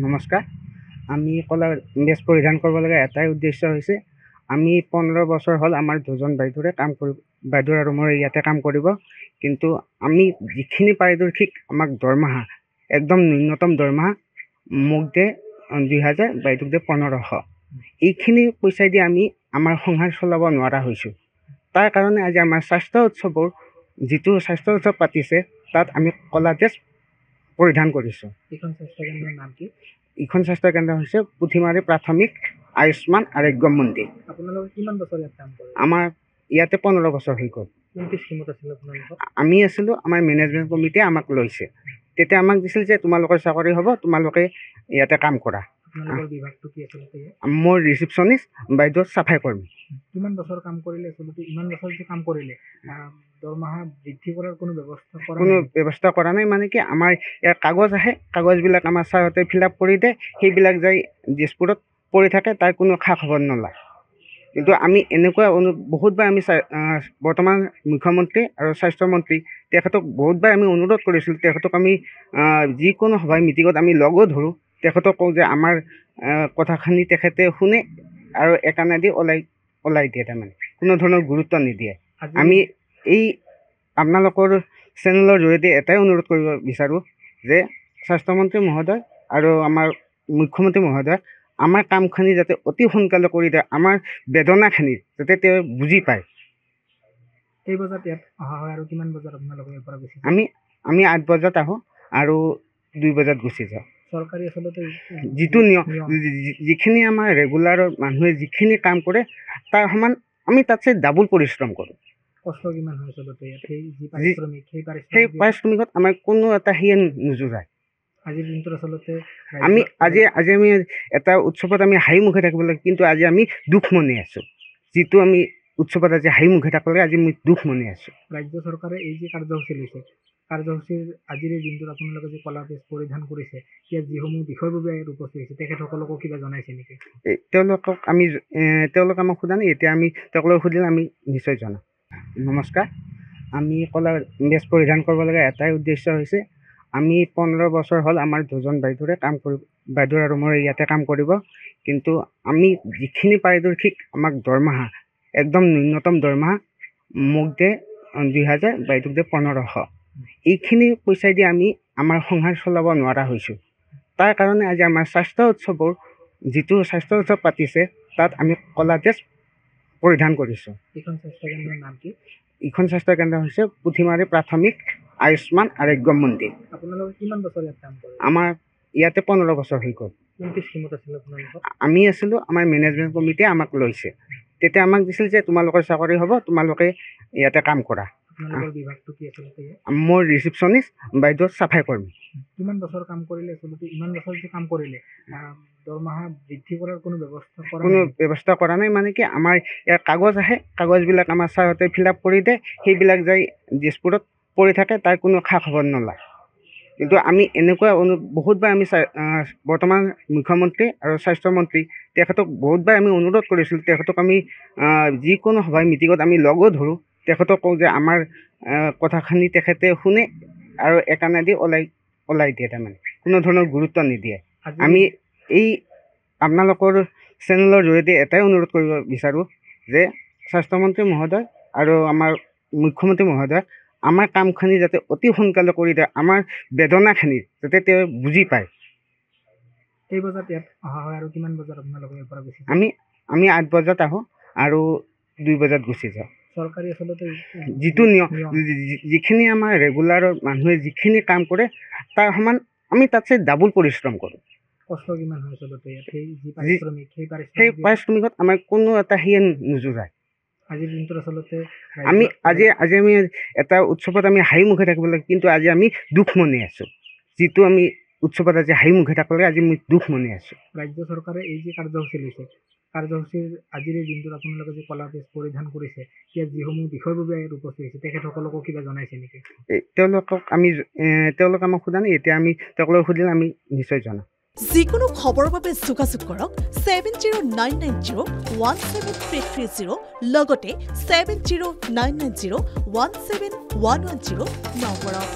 নমস্কাৰ। আমি কলা বেজ পৰিধান কৰিব লগা এটাই উদ্দেশ্য হৈছে আমি 15 বছৰ হ'ল আমাৰ দুজন বাইদেউ আৰু মই ইয়াতে কাম কৰিব, কিন্তু আমি যিখিনি পাৰিদৰ্শিক আমাক দৰমহা একদম ন্যূনতম দৰমহা মোক দে 2000, বাইদেউক দে 1500। এইখিনি পইচা দি আমি আমাৰ সংসাৰ চলাব নোৱাৰা হৈছোঁ। তাৰ কাৰণে আজি আমাৰ স্বাস্থ্য উৎসৱৰ যিটো স্বাস্থ্য উৎসৱ পাতিছে তাত আমি কলা ড্ৰেছ পৰিধান কৰিছোঁ। এইখন স্বাস্থ্য কেন্দ্ৰৰ নাম কি? ইখন স্বাস্থ্য কেন্দ্ৰ হৈছে পুথিমাৰী প্ৰাথমিক আয়ুষ্মান আৰোগ্য মন্দিৰ। আপোনালোকে কিমান বছৰ ইয়াত কাম কৰে? আমাৰ ইয়াতে 15 বছৰ হৈ গ'ল। কোনটো স্কিমত আছিল আপোনালোকৰ? আমি আছিলোঁ, আমাৰ মেনেজমেণ্ট কমিটিয়ে আমাক লৈছে। তেতিয়া আমাক দিছিল যে তোমালোকৰ চাকৰি হ'ব, তোমালোকে ইয়াতে কাম কৰা। আপোনালোকৰ বিভাগটো কি আচলতে? মোৰ ৰিচিপশ্যনিষ্ট, বাইদেউ চাফাই কৰ্মী। কিমান বছৰ কাম কৰিলে আচলতে? ইমান বছৰ যে কাম কৰিলে দৰমহা বৃদ্ধি কৰাৰ কোনো ব্যৱস্থা কৰা নাই। মানে কি আমাৰ ইয়াৰ কাগজ আহে, কাগজবিলাক আমাৰ ছাৰহঁতে ফিল আপ কৰি দিয়ে, সেইবিলাক যাই দিছপুৰত পৰি থাকে, তাৰ কোনো খা খবৰ নলয়। কিন্তু আমি এনেকুৱা বহুতবাৰ আমি বৰ্তমান মুখ্যমন্ত্ৰী আৰু স্বাস্থ্যমন্ত্ৰী তেখেতক বহুতবাৰ আমি অনুৰোধ কৰিছিলোঁ। তেখেতক আমি যিকোনো সভাই মিটিঙত আমি লগো ধৰোঁ, তেখেতক কওঁ যে আমাৰ কথাখিনি তেখেতে শুনে আৰু একানেদি ওলাই দিয়ে। তাৰমানে কোনো ধৰণৰ গুৰুত্ব নিদিয়ে। আমি এই আপোনালোকৰ চেনেলৰ জৰিয়তে এটাই অনুৰোধ কৰিব বিচাৰোঁ যে স্বাস্থ্যমন্ত্ৰী মহোদয় আৰু আমাৰ মুখ্যমন্ত্ৰী মহোদয় আমাৰ কামখিনি যাতে অতি সোনকালে কৰি দিয়ে, আমাৰ বেদনাখিনি যাতে তেওঁ বুজি পায়। এই বজাত ইয়াত অহা হয় আৰু কিমান বজাত আপোনালোকে ইয়াৰ পৰা গুচি? আমি 8 বজাত আহোঁ আৰু 2 বজাত গুচি যাওঁ। চৰকাৰী আচলতে যিটো নিয়ম, যিখিনি আমাৰ ৰেগুলাৰৰ মানুহে যিখিনি কাম কৰে তাৰ সমান আমি তাতছে ডাবুল পৰিশ্ৰম কৰোঁ। কষ্ট কিমান হয় আচলতে ইয়াত? সেই পাৰিশ্ৰমিকত আমাৰ কোনো এটা সিয়ে নোজোৰায়। আজিৰ দিনটোত আচলতে আজি আমি এটা উৎসৱত আমি হাঁহি মুখে থাকিব লাগে, কিন্তু আজি আমি দুখ মনি আছোঁ। যিটো আমি উৎসৱত আজি হাঁহি মুখে থাকিব লাগে, আজি মই দুখ মনি আছোঁ। ৰাজ্য চৰকাৰে এই যে কাৰ্যসূচী লৈছে, কাৰ্যসূচীৰ আজিৰ এই দিনটোত আপোনালোকে যে কলা ড্ৰেছ পৰিধান কৰিছে, ইয়াত যিসমূহ বিষয়ববীয়া ইয়াত উপস্থিত হৈছে তেখেতসকলকো কিবা জনাইছে নেকি? তেওঁলোক আমাক সোধা নাই, এতিয়া আমি তেওঁলোকক সুধিলে আমি নিশ্চয় জনাম। নমস্কাৰ। আমি কলা ড্ৰেছ পৰিধান কৰিব লগা এটাই উদ্দেশ্য হৈছে আমি 15 বছৰ হ'ল আমাৰ দুজন বাইদেউ আৰু মই ইয়াতে কাম কৰিব, কিন্তু আমি যিখিনি পাৰিদৰ্শিক আমাক দৰমহা একদম ন্যূনতম দৰমহা মোক দে 2000, বাইদেউক দে 1500। এইখিনি পইচা দি আমি আমাৰ সংসাৰ চলাব নোৱাৰা হৈছোঁ। তাৰ কাৰণে আজি আমাৰ স্বাস্থ্য উৎসৱৰ যিটো স্বাস্থ্য উৎসৱ পাতিছে তাত আমি কলা ড্ৰেছ পৰিধান কৰিছোঁ। এইখন স্বাস্থ্য কেন্দ্ৰৰ নাম কি? ইখন স্বাস্থ্য কেন্দ্ৰ হৈছে পুথিমাৰী প্ৰাথমিক আয়ুষ্মান আৰোগ্য মন্দিৰ। আপোনালোকে কিমান বছৰ ইয়াত কাম কৰে? আমাৰ ইয়াতে 15 বছৰ হৈ গ'ল। কোনটো স্কিমত আছিল আপোনালোকৰ? আমি আছিলোঁ, আমাৰ মেনেজমেণ্ট কমিটিয়ে আমাক লৈছে। তেতিয়া আমাক দিছিল যে তোমালোকৰ চাকৰি হ'ব, তোমালোকে ইয়াতে কাম কৰা। আপোনালোকৰ বিভাগটো কি আচলতে? মোৰ ৰিচিপশ্যনিষ্ট, বাইদেউ চাফাই কৰ্মী। কিমান বছৰ কাম কৰিলে আচলতে? ইমান বছৰ যে কাম কৰিলে দৰমহা বৃদ্ধি কৰাৰ কোনো ব্যৱস্থা কৰা নাই। মানে কি আমাৰ ইয়াৰ কাগজ আহে, কাগজবিলাক আমাৰ ছাৰহঁতে ফিল আপ কৰি দিয়ে, সেইবিলাক যাই দিছপুৰত পৰি থাকে, তাৰ কোনো খা খবৰ নলয়। কিন্তু আমি এনেকুৱা বহুতবাৰ আমি বৰ্তমান মুখ্যমন্ত্ৰী আৰু স্বাস্থ্যমন্ত্ৰী তেখেতক বহুতবাৰ আমি অনুৰোধ কৰিছিলোঁ। তেখেতক আমি যিকোনো সভাই মিটিঙত আমি লগো ধৰোঁ, তেখেতক কওঁ যে আমাৰ কথাখিনি তেখেতে শুনে আৰু একানেদি ওলাই দিয়ে। তাৰমানে কোনো ধৰণৰ গুৰুত্ব নিদিয়ে। আমি এই আপোনালোকৰ চেনেলৰ জৰিয়তে এটাই অনুৰোধ কৰিব বিচাৰোঁ যে স্বাস্থ্যমন্ত্ৰী মহোদয় আৰু আমাৰ মুখ্যমন্ত্ৰী মহোদয় আমাৰ কামখিনি যাতে অতি সোনকালে কৰি দিয়ে, আমাৰ বেদনাখিনি যাতে তেওঁ বুজি পায়। এই বজাত ইয়াত অহা হয় আৰু কিমান বজাত আপোনালোকে ইয়াৰ পৰা গুচি? আমি 8 বজাত আহোঁ আৰু 2 বজাত গুচি যাওঁ। চৰকাৰী আচলতে যিটো নিয়ম, যিখিনি আমাৰ ৰেগুলাৰৰ মানুহে যিখিনি কাম কৰে তাৰ সমান আমি তাতছে ডাবুল পৰিশ্ৰম কৰোঁ। কষ্ট কিমান হয় আচলতে ইয়াত? সেই পাৰিশ্ৰমিকত আমাৰ কোনো এটা সিয়ে নোজোৰায়। আজিৰ দিনটোত আচলতে আজি আমি এটা উৎসৱত আমি হাঁহি মুখে থাকিব লাগে, কিন্তু আজি আমি দুখ মনি আছোঁ। যিটো আমি উৎসৱত আজি হাঁহি মুখে থাকিব লাগে, আজি মই দুখ মনি আছোঁ। ৰাজ্য চৰকাৰে এই যে কাৰ্যসূচী লৈছে, কাৰ্যসূচীৰ আজিৰ এই দিনটোত আপোনালোকে যে কলা ড্ৰেছ পৰিধান কৰিছে, ইয়াত যিসমূহ বিষয়ববীয়া ইয়াত উপস্থিত হৈছে তেখেতসকলকো কিবা জনাইছে নেকি? তেওঁলোক আমাক সোধা নাই, এতিয়া আমি তেওঁলোকক সুধিলে আমি নিশ্চয় জনাম। যিকোনো খবৰৰ বাবে যোগাযোগ কৰক 7099017330 লগতে 7099017110 নম্বৰত।